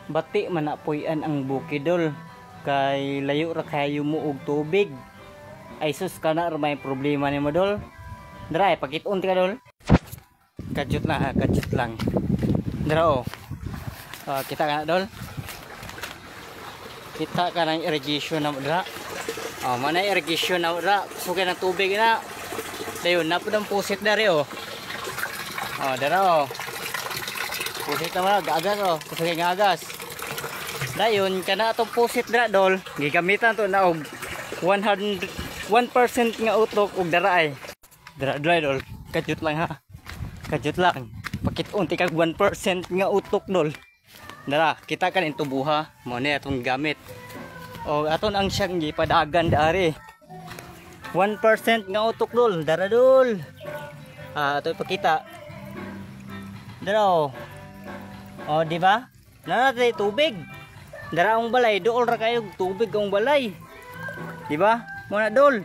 Bati man na puy-an ang bukidol. Kay layo ra kayo mo og tubig. Ay sus ka na may problema ni mo dol. Dara pakit-on ti ka dol. Kadyot na kadyot lang. Dara kita ka na dol. Kita ka ng irrigation na dra. Mana irrigation na dra. Sugay ng tubig na. Dayon na pud ang pusit dari dara pusit na agas kusugay nga agas. Dayon kana atong pusit dra dol. Gigamitan to na og 1% nga utok og dara ay. Dara dol. Kadyot lang ha. Kadyot lang. Pakit-on ti kag 1% nga utok dol. Dara, kita kan tubuha mo ni atong gamit. O aton ang siyang gipadagan dari. 1% nga utok dol, dara dol. Ato ipakita. Dara di ba? Nanatay tubig. Dara ang balay, dool ra kayo tubig ang balay. Di ba? Mo na dol.